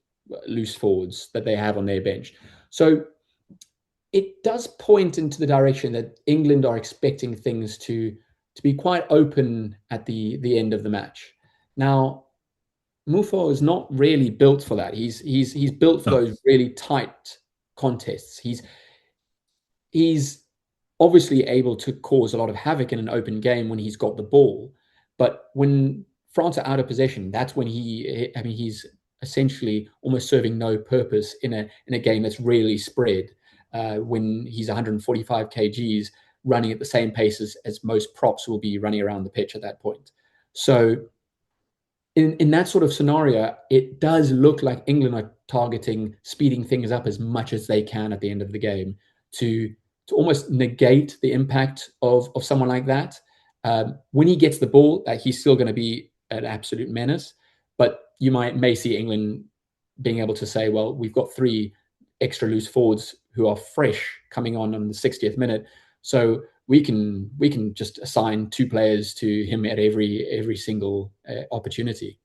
S4: loose forwards that they have on their bench. So it does point into the direction that England are expecting things to be quite open at the end of the match. Now, Mufo is not really built for that. He's built for those really tight contests. He's obviously able to cause a lot of havoc in an open game when he's got the ball, but when France are out of possession, that's when he's essentially almost serving no purpose in a game that's really spread. When he's 145 kgs running at the same pace as most props will be running around the pitch at that point. So in that sort of scenario, it does look like England are targeting speeding things up as much as they can at the end of the game to almost negate the impact of someone like that. When he gets the ball, he's still going to be an absolute menace, but you may see England being able to say, well, we've got 3 extra loose forwards who are fresh coming on the 60th minute, so we can just assign 2 players to him at every single opportunity.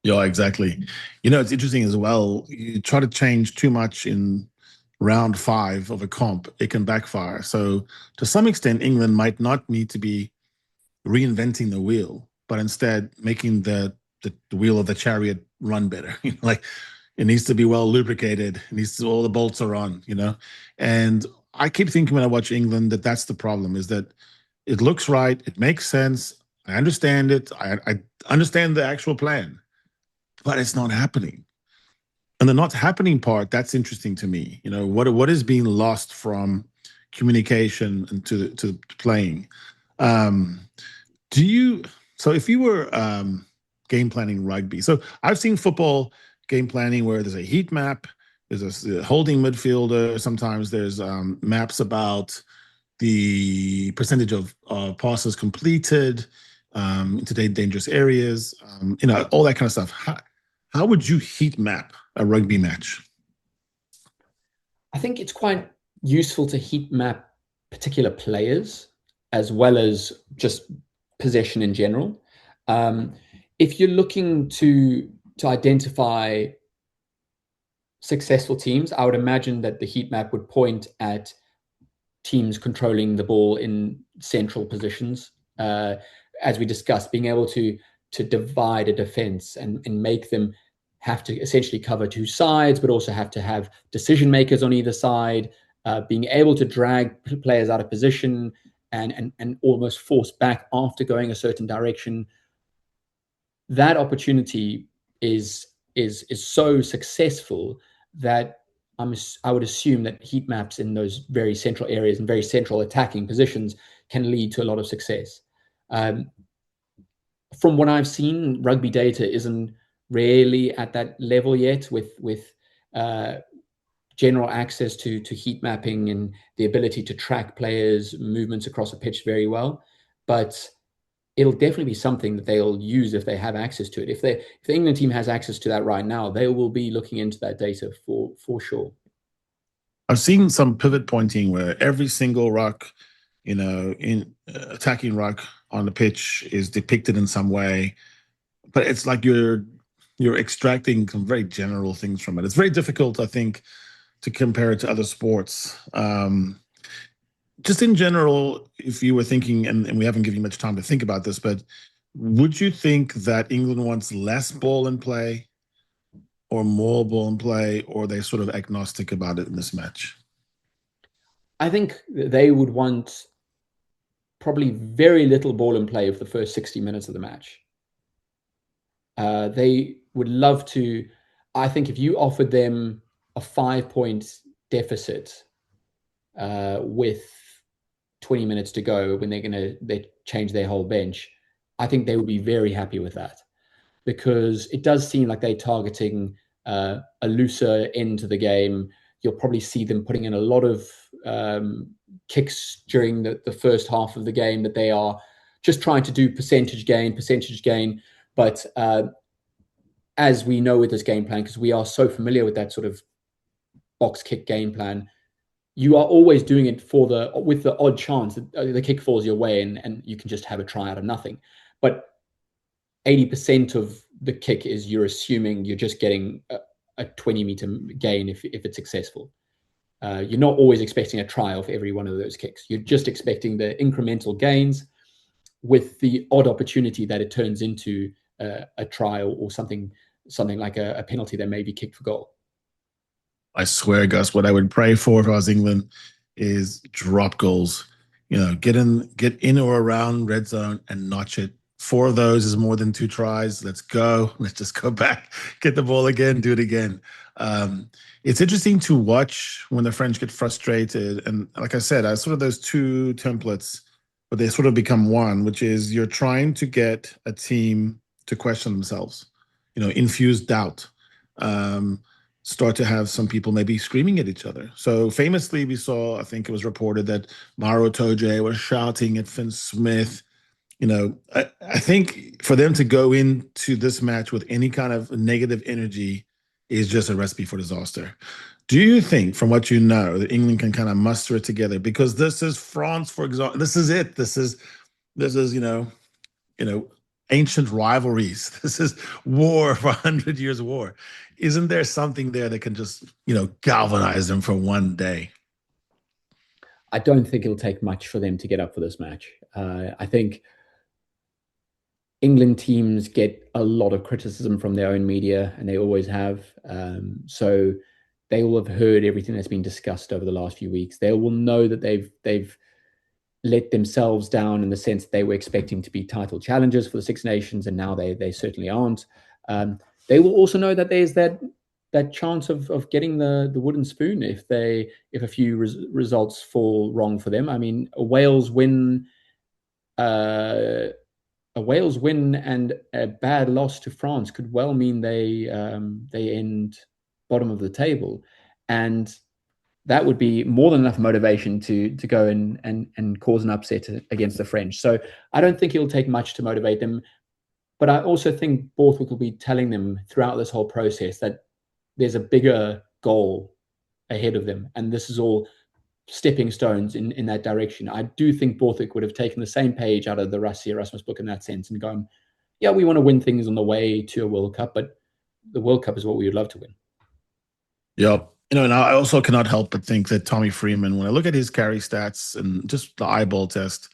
S3: Yeah, exactly. It's interesting as well. You try to change too much in round 5 of a comp, it can backfire. So to some extent, England might not need to be reinventing the wheel, but instead making the wheel of the chariot run better. Like it needs to be well lubricated. It needs to, all the bolts are on, And I keep thinking when I watch England that's the problem, is that it looks right. It makes sense. I understand it. I understand the actual plan, but it's not happening. And the not happening part, that's interesting to me. What is being lost from communication and to playing? So if you were game planning rugby, so I've seen football game planning where there's a heat map, there's a holding midfielder, sometimes there's maps about the percentage of passes completed into dangerous areas, all that kind of stuff. how would you heat map a rugby match?
S4: I think it's quite useful to heat map particular players as well as just possession in general. If you're looking to identify successful teams, I would imagine that the heat map would point at teams controlling the ball in central positions. As we discussed, being able to divide a defense and make them have to essentially cover two sides, but also have to have decision makers on either side, being able to drag players out of position and almost force back after going a certain direction. That opportunity is so successful that I would assume that heat maps in those very central areas and very central attacking positions can lead to a lot of success. From what I've seen, rugby data isn't really at that level yet with general access to heat mapping and the ability to track players' movements across a pitch very well. But it'll definitely be something that they'll use if they have access to it. If the England team has access to that right now, they will be looking into that data for sure.
S3: I've seen some pivot pointing where every single ruck, in attacking ruck on the pitch is depicted in some way, but it's like you're extracting some very general things from it. It's very difficult, I think, to compare it to other sports. Just in general, if you were thinking, and we haven't given you much time to think about this, but would you think that England wants less ball in play or more ball in play, or are they sort of agnostic about it in this match?
S4: I think they would want probably very little ball in play for the first 60 minutes of the match. They would love to, I think if you offered them a 5-point deficit with 20 minutes to go when they change their whole bench, I think they would be very happy with that, because it does seem like they're targeting a looser end to the game. You'll probably see them putting in a lot of kicks during the first half of the game, that they are just trying to do percentage gain. But as we know with this game plan, because we are so familiar with that sort of box kick game plan, you are always doing it with the odd chance that the kick falls your way and you can just have a try out of nothing. But 80% of the kick is you're assuming you're just getting a 20-meter gain if it's successful. You're not always expecting a try off every one of those kicks. You're just expecting the incremental gains with the odd opportunity that it turns into a try or something like a penalty that may be kicked for goal.
S3: I swear, Gus, what I would pray for if I was England is drop goals. Get in or around red zone and notch it. 4 of those is more than 2 tries. Let's go. Let's just go back, get the ball again, do it again. It's interesting to watch when the French get frustrated. And like I said, I sort of those 2 templates, but they sort of become one, which is you're trying to get a team to question themselves, infuse doubt. Start to have some people maybe screaming at each other. So famously, we saw, I think it was reported that Maro Toje was shouting at Finn Smith. I think for them to go into this match with any kind of negative energy is just a recipe for disaster. Do you think, from what you know, that England can kind of muster it together? Because this is France, for example. This is it. This is ancient rivalries. This is war for 100 years of war. Isn't there something there that can just, galvanize them for one day?
S4: I don't think it'll take much for them to get up for this match. I think England teams get a lot of criticism from their own media, and they always have. So they will have heard everything that's been discussed over the last few weeks. They will know that they've let themselves down in the sense that they were expecting to be title challengers for the Six Nations, and now they certainly aren't. They will also know that there's that chance of getting the wooden spoon if a few results fall wrong for them. I mean, a Wales win and a bad loss to France could well mean they end bottom of the table, and that would be more than enough motivation to go and cause an upset against the French. So I don't think it'll take much to motivate them. But I also think Borthwick will be telling them throughout this whole process that there's a bigger goal ahead of them, and this is all stepping stones in that direction. I do think Borthwick would have taken the same page out of the Rassie Erasmus book in that sense and gone, yeah, we want to win things on the way to a World Cup, but the World Cup is what we would love to win.
S3: Yep. And I also cannot help but think that Tommy Freeman, when I look at his carry stats and just the eyeball test,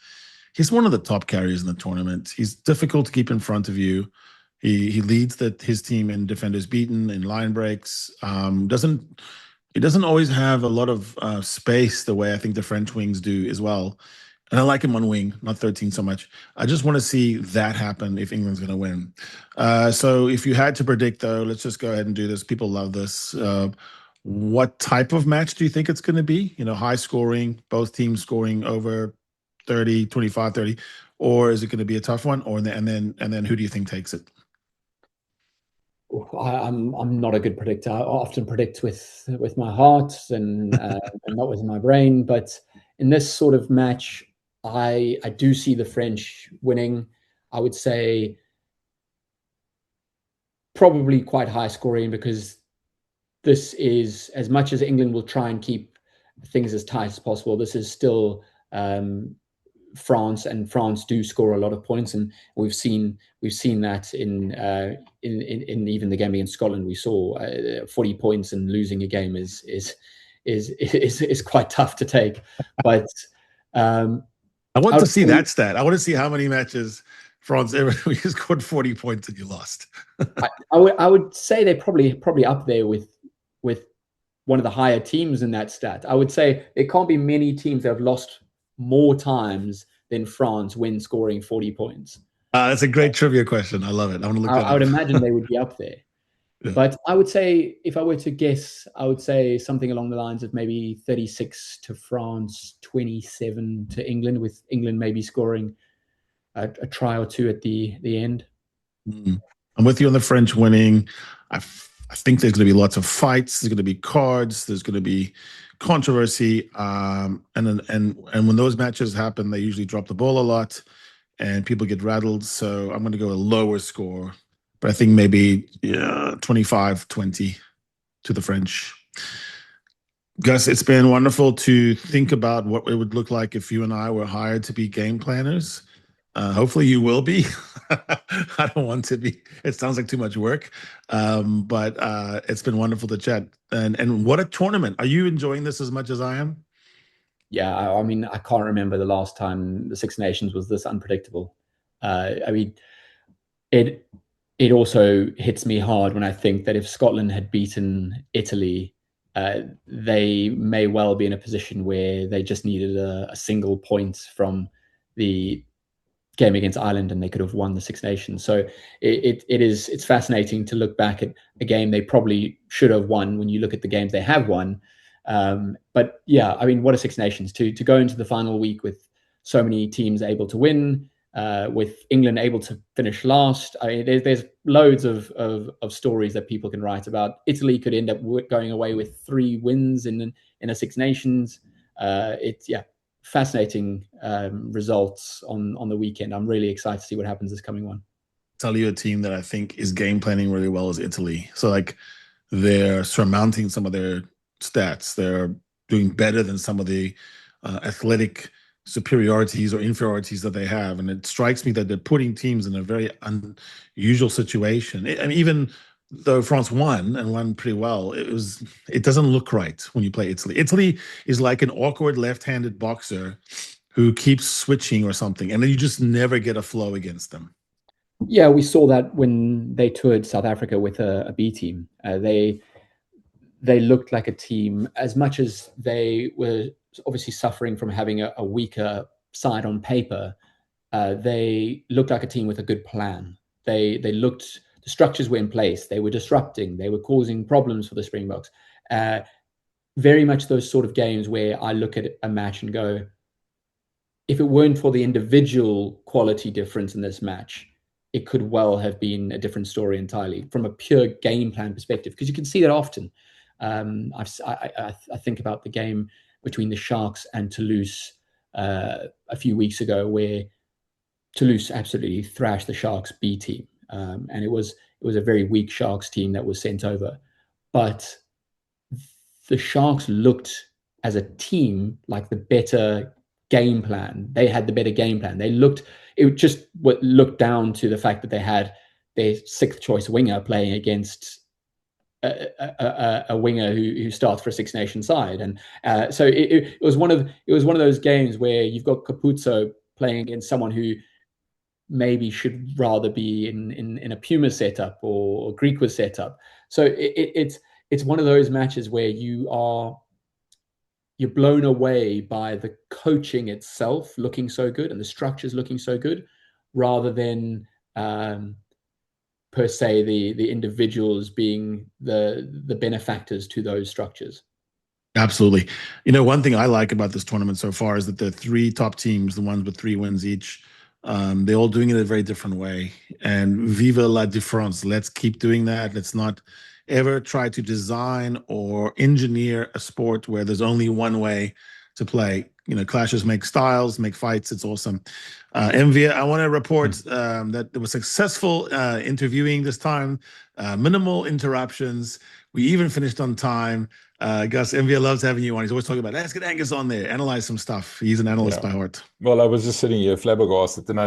S3: he's one of the top carriers in the tournament. He's difficult to keep in front of you. He leads his team in defenders beaten, in line breaks. He doesn't always have a lot of space the way I think the French wings do as well. And I like him on wing, not 13 so much. I just want to see that happen if England's going to win. So if you had to predict, though, let's just go ahead and do this. People love this. What type of match do you think it's going to be? High scoring, both teams scoring over 30, 25, 30, or is it going to be a tough one? And then who do you think takes it?
S4: I'm not a good predictor. I often predict with my heart and not with my brain. But in this sort of match, I do see the French winning. I would say probably quite high scoring, because this is, as much as England will try and keep things as tight as possible, this is still France, and France do score a lot of points, and we've seen that in even the game against Scotland. We saw 40 points and losing a game is quite tough to take. But
S3: I want to see that stat. I want to see how many matches France ever scored 40 points and you lost.
S4: I would say they're probably up there with one of the higher teams in that stat. I would say there can't be many teams that have lost more times than France when scoring 40 points.
S3: That's a great trivia question. I love it. I want to look that up.
S4: I would imagine they would be up there. Yeah. But I would say, if I were to guess, I would say something along the lines of maybe 36 to France, 27 to England, with England maybe scoring a try or two at the end.
S3: Mm-hmm. I'm with you on the French winning. I think there's going to be lots of fights. There's going to be cards. There's going to be controversy. And when those matches happen, they usually drop the ball a lot and people get rattled. So I'm going to go a lower score, but I think maybe 25-20 to the French. Gus, it's been wonderful to think about what it would look like if you and I were hired to be game planners. Hopefully you will be. I don't want to be. It sounds like too much work. But it's been wonderful to chat. And what a tournament. Are you enjoying this as much as I am?
S4: Yeah, I mean, I can't remember the last time the Six Nations was this unpredictable. I mean, it also hits me hard when I think that if Scotland had beaten Italy, they may well be in a position where they just needed a single point from the game against Ireland and they could have won the Six Nations. So it's fascinating to look back at a game they probably should have won when you look at the games they have won. But yeah, I mean, what a Six Nations to go into the final week with so many teams able to win, with England able to finish last. I mean, there's loads of stories that people can write about. Italy could end up going away with 3 wins in a Six Nations. Fascinating results on the weekend. I'm really excited to see what happens this coming one.
S3: Tell you a team that I think is game planning really well is Italy. So like they're surmounting some of their stats. They're doing better than some of the athletic superiorities or inferiorities that they have. And it strikes me that they're putting teams in a very unusual situation. Even though France won and won pretty well, it doesn't look right when you play Italy. Italy is like an awkward left-handed boxer who keeps switching or something, and then you just never get a flow against them.
S4: Yeah, we saw that when they toured South Africa with a B team. They looked like a team, as much as they were obviously suffering from having a weaker side on paper. They looked like a team with a good plan. They looked. The structures were in place. They were disrupting. They were causing problems for the Springboks. Very much those sort of games where I look at a match and go, if it weren't for the individual quality difference in this match, it could well have been a different story entirely from a pure game plan perspective. Because you can see that often. I think about the game between the Sharks and Toulouse a few weeks ago, where Toulouse absolutely thrashed the Sharks B team. and it was a very weak Sharks team that was sent over, but the Sharks looked as a team like the better game plan. They had the better game plan. It just looked down to the fact that they had their 6th choice winger playing against a winger who starts for a Six Nations side, and so it was one of those games where you've got Capuzzo playing against someone who maybe should rather be in a Puma setup or Greekwa setup. So it's one of those matches where you're blown away by the coaching itself looking so good and the structures looking so good, rather than per se the individuals being the benefactors to those structures.
S3: Absolutely. One thing I like about this tournament so far is that the 3 top teams, the ones with 3 wins each, they're all doing it a very different way. And vive la différence. Let's keep doing that. Let's not ever try to design or engineer a sport where there's only one way to play. Clashes make styles, make fights. It's awesome. Mvia, I want to report that there was successful interviewing this time, minimal interruptions. We even finished on time. Gus, Mvia loves having you on. He's always talking about, let's get Angus on there, analyze some stuff. He's an analyst by heart.
S2: Well, I was just sitting here flabbergasted, and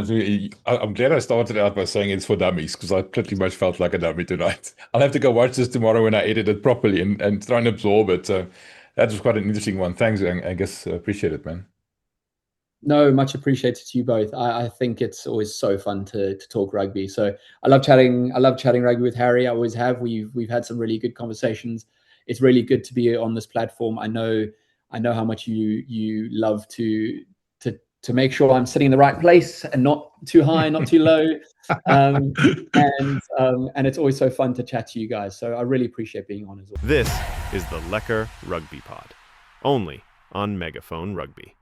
S2: I'm glad I started out by saying it's for dummies, because I pretty much felt like a dummy tonight. I'll have to go watch this tomorrow when I edit it properly and try and absorb it. So that was quite an interesting one. Thanks, Angus. Appreciate it, man.
S4: No, much appreciated to you both. I think it's always so fun to talk rugby. So I love chatting rugby with Harry. I always have. We've had some really good conversations. It's really good to be on this platform. I know how much you love to make sure I'm sitting in the right place and not too high, not too low. And it's always so fun to chat to you guys. So I really appreciate being on as well.
S1: This is the Lekker Rugby Pod, only on Megafoon Rugby.